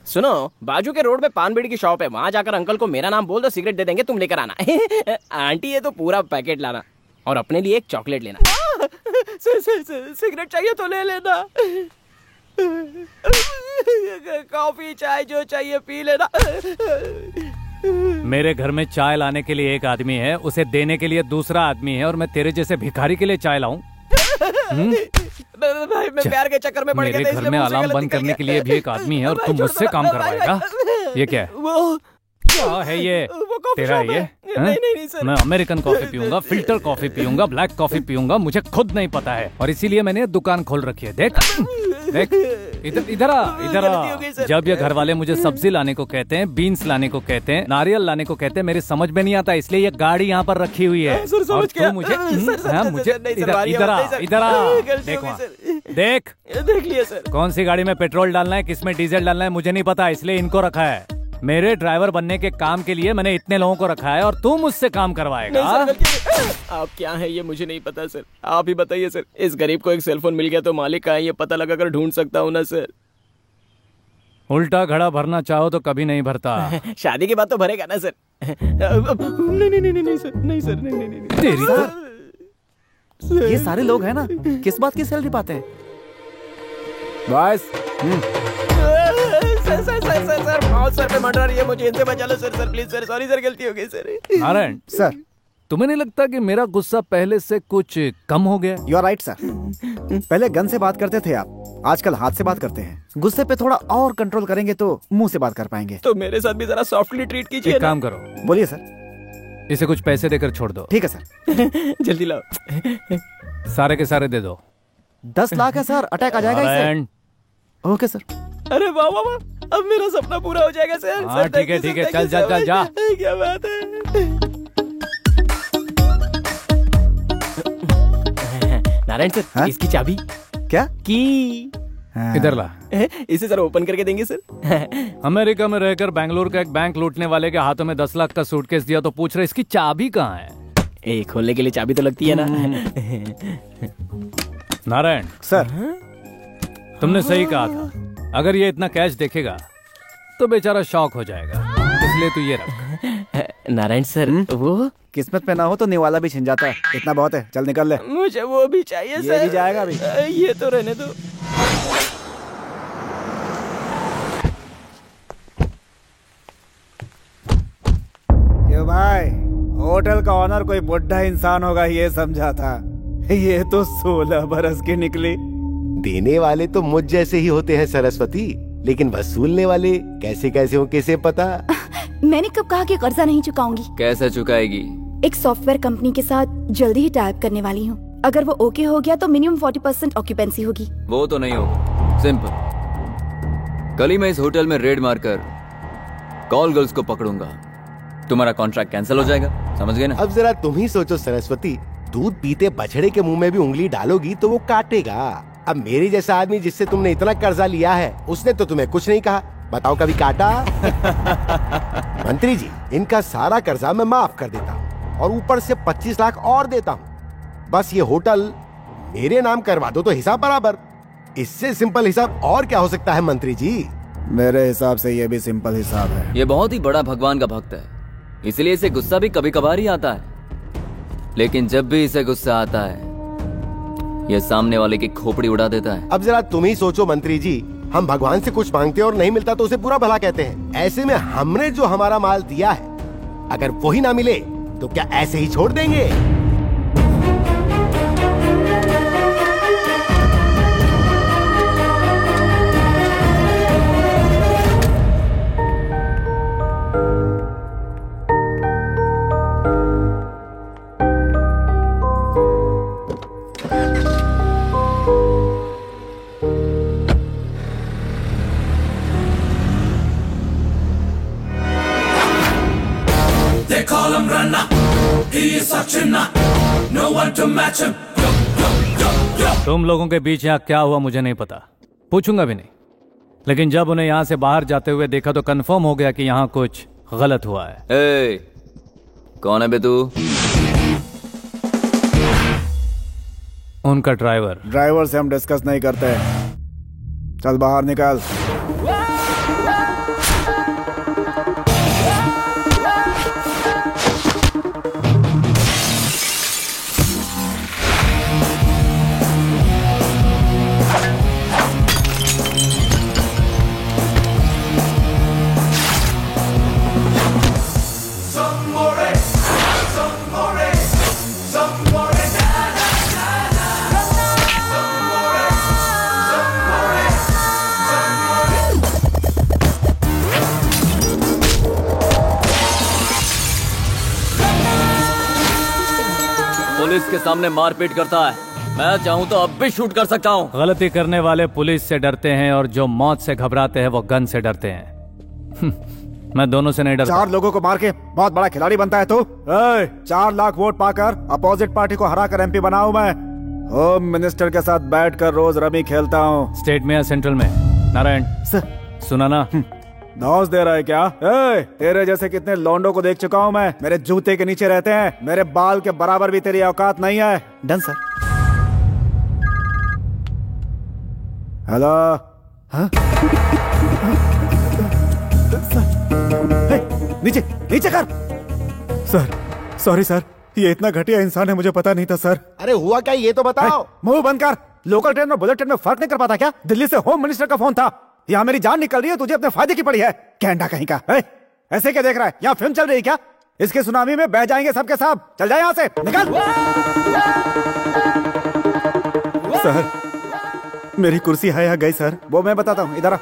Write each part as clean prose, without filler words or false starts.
सुनो, बाजू के रोड पे पान बीड़ी की शॉप है, वहाँ जाकर अंकल को मेरा नाम बोल दो, सिगरेट दे देंगे, तुम लेकर आना। आंटी ये तो पूरा पैकेट लाना और अपने लिए एक चॉकलेट लेना। सिगरेट चाहिए तो ले लेना, कॉफी चाय जो चाहिए पी लेना। मेरे घर में चाय लाने के लिए एक आदमी है, उसे देने के लिए दूसरा आदमी है, और मैं तेरे जैसे भिखारी के लिए चाय लाऊं? भाई मैं प्यार के चक्कर में पड़ गया था, मेरे घर में अलार्म बंद करने के लिए भी एक आदमी है और तुम मुझसे काम करवाएगा? ये क्या है? क्या है ये? तेरा ये? नहीं सर। मैं अमेरिकन कॉफी पीऊंगा, फिल्टर कॉफी पीऊंगा, ब्लैक कॉफी पीऊंगा, मुझे खुद नहीं पता है, और इसीलिए मैंने दुकान खोल रखी है। देख देख, इधर आ। जब ये घर वाले मुझे सब्जी लाने को कहते हैं, बीन्स लाने को कहते हैं, नारियल लाने को कहते हैं, मेरी समझ में नहीं आता, इसलिए ये गाड़ी यहाँ पर रखी हुई है। और तू मुझे इधर आ। देख लिया सर। कौन सी गाड़ी में पेट्रोल डालना है, किसमें डीजल डालना है मुझे नहीं पता, इसलिए इनको रखा है। मेरे ड्राइवर बनने के काम के लिए मैंने इतने लोगों को रखा है, और तू मुझसे काम करवाएगा? आप क्या है ये मुझे नहीं पता सर, आप ही बताइए सर। इस गरीब को एक सेलफोन मिल गया तो मालिक कहाँ है ये पता लगा कर ढूंढ सकता हूँ ना सर। उल्टा घड़ा भरना चाहो तो कभी नहीं भरता। शादी के बाद तो भरेगा ना सर। नहीं सर, नहीं सर, नहीं। तेरी तो ये सारे लोग हैं ना, किस बात की सैलरी पाते हैं? बस सर बहुत सर पे मंडरा रही है, मुझे इनसे बचा लो sir please sir, sorry sir, गलती हो गई सर। नारायण सर, तुम्हें नहीं लगता कि मेरा गुस्सा पहले से कुछ कम हो गया? You are right sir. पहले गन से बात करते थे आप, आजकल हाथ से बात करते हैं। गुस्से पे थोड़ा और कंट्रोल करेंगे तो मुंह से बात कर पाएंगे। तो मेरे साथ भी जरा सॉफ्टली ट्रीट कीजिए। एक काम करो, बोलिए सर। इसे कुछ पैसे देकर छोड़ दो। ठीक है सर। जल्दी लाओ। सारे के सारे दे दो। 10 लाख है सर, अटैक आ जाएगा इससे। Okay sir. अरे वाह वाह वाह, अब मेरा सपना पूरा हो जाएगा सर। हाँ ठीक है, चल जा। क्या बात है। नारायण सर, हाँ? इसकी चाबी क्या की इधर ला। इसे सर ओपन करके देंगे सर। अमेरिका में रहकर बेंगलुरु का एक बैंक लूटने वाले के हाथों में 10 लाख का सूटकेस दिया तो पूछ रहे इसकी चाबी कहाँ है? खोलने के लिए चाबी तो लगती है ना। नारायण सर, तुमने सही कहा था, अगर ये इतना कैश देखेगा तो बेचारा शॉक हो जाएगा, इसलिए तू ये रख। नारायण सर, वो किस्मत पे ना हो तो निवाला भी छिन जाता है। इतना बहुत है, चल निकल ले। मुझे वो भी चाहिए सर। ये भी जाएगा अभी। ये तो रहने दो। क्यों भाई, होटल का ऑनर कोई बुढ़ा इंसान होगा ये समझा था, ये तो 16 बरस की निकली। देने वाले तो मुझ जैसे ही होते हैं सरस्वती, लेकिन वसूलने वाले कैसे कैसे हो किसे पता। मैंने कब कहा कि कर्जा नहीं चुकाऊंगी। कैसे चुकाएगी? एक सॉफ्टवेयर कंपनी के साथ जल्दी ही टाइप करने वाली हूँ। अगर वो ओके हो गया तो मिनिमम 40% ऑक्यूपेंसी होगी। वो तो नहीं होगा, सिंपल। कल ही मैं इस होटल में रेड मारकर कॉल गर्ल्स को पकड़ूंगा, तुम्हारा कॉन्ट्रैक्ट कैंसिल हो जाएगा, समझ गए ना? अब जरा तुम ही सोचो सरस्वती, दूध पीते बछड़े के मुंह में भी उंगली डालोगी तो वो काटेगा। अब मेरे जैसा आदमी जिससे तुमने इतना कर्जा लिया है, उसने तो तुम्हें कुछ नहीं कहा, बताओ कभी काटा? मंत्री जी, इनका सारा कर्जा मैं माफ कर देता हूँ और ऊपर से 25 लाख और देता हूँ। बस ये होटल मेरे नाम करवा दो तो हिसाब बराबर। इससे सिंपल हिसाब और क्या हो सकता है मंत्री जी? मेरे हिसाब से ये भी सिंपल हिसाब है। ये बहुत ही बड़ा भगवान का भक्त है, इसलिए इसे गुस्सा भी कभी कभार ही आता है, लेकिन जब भी इसे गुस्सा आता है ये सामने वाले की खोपड़ी उड़ा देता है। अब जरा तुम ही सोचो मंत्री जी, हम भगवान से कुछ मांगते हैं और नहीं मिलता तो उसे बुरा भला कहते हैं। ऐसे में हमने जो हमारा माल दिया है, अगर वही ना मिले तो क्या ऐसे ही छोड़ देंगे? तुम लोगों के बीच यहाँ क्या हुआ मुझे नहीं पता, पूछूंगा भी नहीं, लेकिन जब उन्हें यहाँ से बाहर जाते हुए देखा तो कंफर्म हो गया कि यहाँ कुछ गलत हुआ है। ए, कौन है बे तू? उनका ड्राइवर। ड्राइवर से हम डिस्कस नहीं करते, चल बाहर निकल। पुलिस के सामने मारपीट करता है। मैं चाहूँ तो अब भी शूट कर सकता हूँ। गलती करने वाले पुलिस से डरते हैं और जो मौत से घबराते हैं वो गन से डरते हैं। मैं दोनों से नहीं डरता। 4 लोगों को मार के बहुत बड़ा खिलाड़ी बनता है तू। 4 लाख वोट पाकर अपोजिट पार्टी को हरा कर MP बना हूँ मैं। होम मिनिस्टर के साथ बैठकर रोज रमी खेलता हूँ। स्टेट में या सेंट्रल में? नारायण सुना ना? नौज दे रहा है क्या? तेरे जैसे कितने लौंडों को देख चुका हूँ मैं। मेरे जूते के नीचे रहते हैं। मेरे बाल के बराबर भी तेरी औकात नहीं है। Done sir. हेलो। हाँ? नीचे नीचे कर। सर सॉरी सर, ये इतना घटिया इंसान है मुझे पता नहीं था सर। अरे हुआ क्या ये तो बताओ। मुंह बंद कर। लोकल ट्रेन और बुलेट ट्रेन में फर्क नहीं कर पाता क्या? दिल्ली से होम मिनिस्टर का फोन था। यहाँ मेरी जान निकल रही है, तुझे अपने फायदे की पड़ी है। कैंडा कहीं का। ऐसे क्या देख रहा है? यहाँ फिल्म चल रही है क्या? इसके सुनामी में बह जाएंगे सबके सब। चल जाए यहाँ से, निकल। सर मेरी कुर्सी है या गई सर? वो मैं बताता हूँ, इधर आ।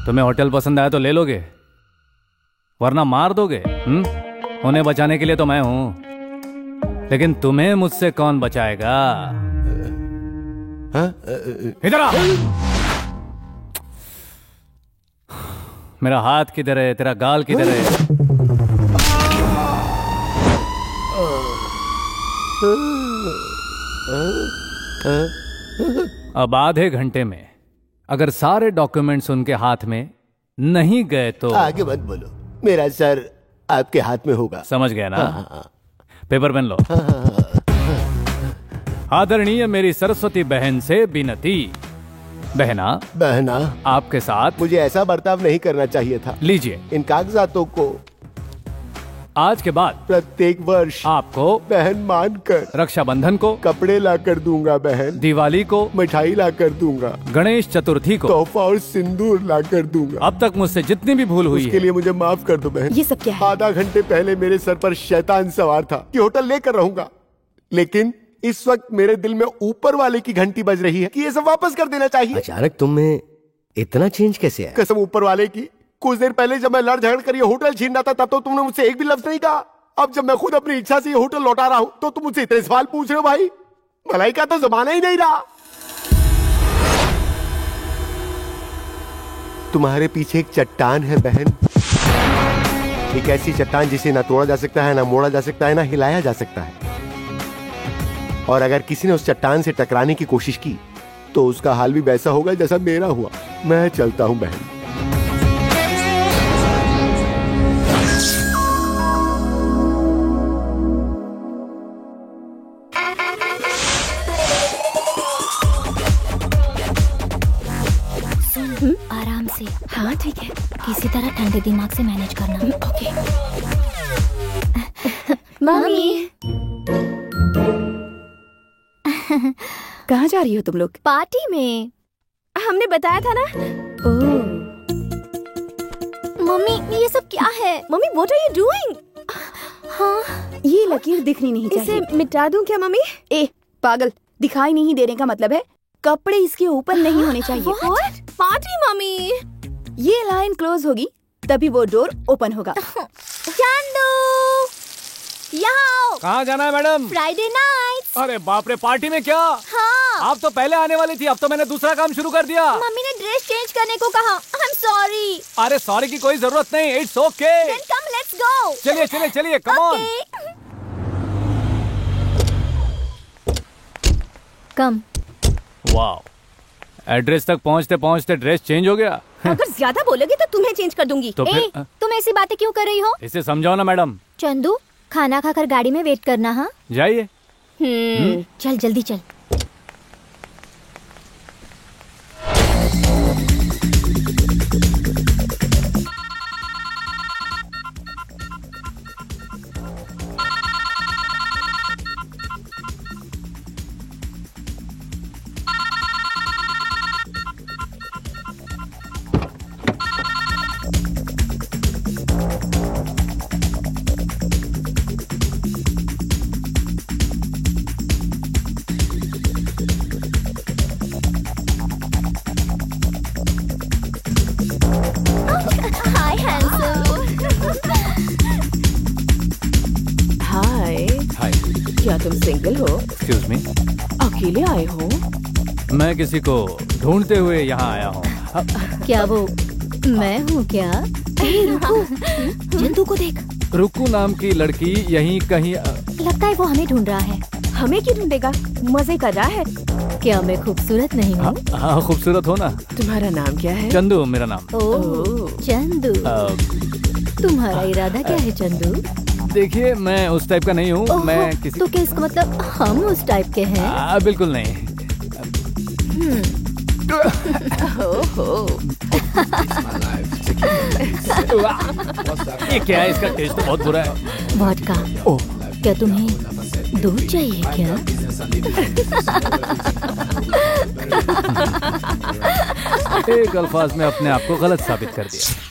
तुम्हें होटल पसंद आया तो ले लोगे, वरना मार दोगे। उन्हें बचाने के लिए तो मैं हूं, लेकिन तुम्हें मुझसे कौन बचाएगा? इधर आ। मेरा हाथ किधर है? तेरा गाल किधर है? अब आधे घंटे में अगर सारे डॉक्यूमेंट्स उनके हाथ में नहीं गए तो आगे मत बोलो, मेरा सर आपके हाथ में होगा। समझ गया ना? पेपर पेन लो। आदरणीय मेरी सरस्वती बहन से विनती। बहना आपके साथ मुझे ऐसा बर्ताव नहीं करना चाहिए था। लीजिए इन कागजातों को। आज के बाद प्रत्येक वर्ष आपको बहन मानकर रक्षाबंधन को कपड़े ला कर दूंगा बहन, दिवाली को मिठाई ला कर दूंगा, गणेश चतुर्थी को तोहफा और सिंदूर ला कर दूंगा। अब तक मुझसे जितनी भी भूल हुई उसके लिए मुझे माफ कर दो बहन। ये सब क्या है? आधा घंटे पहले मेरे सर पर शैतान सवार था कि होटल लेकर रहूंगा, लेकिन इस वक्त मेरे दिल में ऊपर वाले की घंटी बज रही है कि ये सब वापस कर देना चाहिए। अचानक तुम में इतना चेंज कैसे आया? कसम ऊपर वाले की, कुछ देर पहले जब मैं लड़ झगड़ कर ये होटल छीन रहा था तब तो तुमने मुझसे एक भी लफ्ज नहीं कहा। अब जब मैं खुद अपनी इच्छा से ये होटल लौटा रहा हूं तो तुम मुझसे इतने सवाल पूछ रहे हो भाई। भलाई का तो जमाना ही नहीं रहा। तुम्हारे पीछे एक चट्टान है बहन, एक ऐसी चट्टान जिसे ना तोड़ा जा सकता है, ना मोड़ा जा सकता है, ना हिलाया जा सकता है। और अगर किसी ने उस चट्टान से टकराने की कोशिश की तो उसका हाल भी वैसा होगा जैसा मेरा हुआ। मैं चलता हूं बहन। आराम से। हाँ ठीक है, किसी तरह ठंडे दिमाग से मैनेज करना। ओके। मम्मी कहाँ जा रही हो तुम लोग? पार्टी में, हमने बताया था ना। ओह मम्मी ये सब क्या है? Mummy what are you doing? हाँ ये लकीर दिखनी नहीं चाहिए। इसे मिटा दूं क्या मम्मी? ए पागल, दिखाई नहीं देने का मतलब है कपड़े इसके ऊपर नहीं होने चाहिए। पार्टी मम्मी, ये लाइन क्लोज होगी तभी वो डोर ओपन होगा। चांदू यहाँ। कहाँ जाना है मैडम? Friday night. अरे बाप रे, पार्टी में क्या? हाँ। आप तो पहले आने वाली थी, अब तो मैंने दूसरा काम शुरू कर दिया। मम्मी ने ड्रेस चेंज करने को कहा। I am sorry. अरे सॉरी की कोई जरूरत नहीं, it's okay. Then come let's go. चलिए चलिए चलिए, come on. Come. Wow, address तक पहुंचते पहुंचते ड्रेस चेंज हो गया। अगर ज्यादा बोलोगे तो तुम्हें चेंज कर दूंगी। तो फिर तुम ऐसी बातें क्यों कर रही हो? इसे समझाओ ना मैडम। चंदू खाना खाकर गाड़ी में वेट करना। हाँ जाइए। चल जल्दी चल। क्या तुम सिंगल हो? एक्सक्यूज मी, अकेले आए हो? मैं किसी को ढूंढते हुए यहाँ आया हूँ। क्या वो मैं हूँ क्या? रुको, जंतु को देख। रुकू नाम की लड़की यहीं कहीं लगता है वो हमें ढूंढ रहा है। हमें क्यों ढूंढेगा? मजे कर रहा है। क्या मैं खूबसूरत नहीं हूँ? हाँ, खूबसूरत हो ना। तुम्हारा नाम क्या है? चंदू मेरा नाम। ओह चंदू। तुम्हारा इरादा क्या है चंदू? देखिए, मैं उस टाइप का नहीं हूँ। मैं किसी तो क्या इसका मतलब हम उस टाइप के हैं? बिल्कुल नहीं। ये क्या है? इसका टेस्ट तो बहुत बुरा है। वोडका। क्या तुम्हें दूध चाहिए क्या? एक अल्फाज में अपने आप को गलत साबित कर दिया।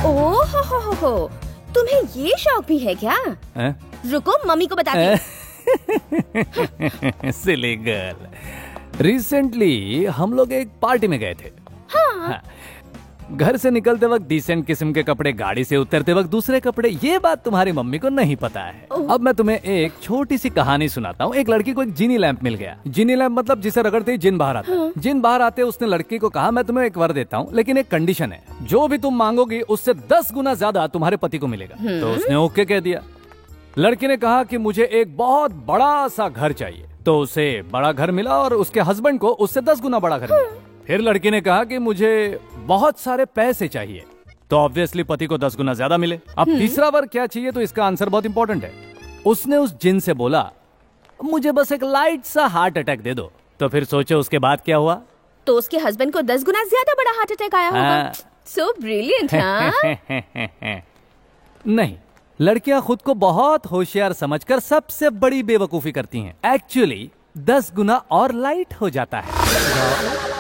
ओह हो, तुम्हें ये शौक भी है क्या? रुको, मम्मी को बताती हूँ। सिली गर्ल, रिसेंटली हम लोग एक पार्टी में गए थे। हाँ। घर से निकलते वक्त डिसेंट किस्म के कपड़े, गाड़ी से उतरते वक्त दूसरे कपड़े। ये बात तुम्हारी मम्मी को नहीं पता है। अब मैं तुम्हें एक छोटी सी कहानी सुनाता हूँ। एक लड़की को एक जीनी लैंप मिल गया। जीनी लैंप मतलब जिसे रगड़ते ही जिन बाहर आता। जिन बाहर आते उसने लड़की को कहा, मैं तुम्हें एक वर देता हूँ, लेकिन एक कंडीशन है, जो भी तुम मांगोगी उससे 10 गुना ज्यादा तुम्हारे पति को मिलेगा। तो उसने ओके कह दिया। लड़की ने कहा कि मुझे एक बहुत बड़ा सा घर चाहिए, तो उसे बड़ा घर मिला और उसके हस्बैंड को उससे 10 गुना बड़ा घर मिला। फिर लड़की ने कहा कि मुझे बहुत सारे पैसे चाहिए, तो ऑब्वियसली पति को 10 गुना ज्यादा मिले। अब तीसरा वर क्या चाहिए, तो इसका आंसर बहुत इंपॉर्टेंट है। उसने उस जिन से बोला, मुझे बस एक लाइट सा हार्ट अटैक दे दो। तो फिर सोचो उसके बाद क्या हुआ। तो उसके हस्बैंड को 10 गुना ज्यादा बड़ा हार्ट अटैक आया होगा। So brilliant. नहीं, लड़कियां खुद को बहुत होशियार समझकर सबसे बड़ी बेवकूफी करती हैं। एक्चुअली 10 गुना और लाइट हो जाता है।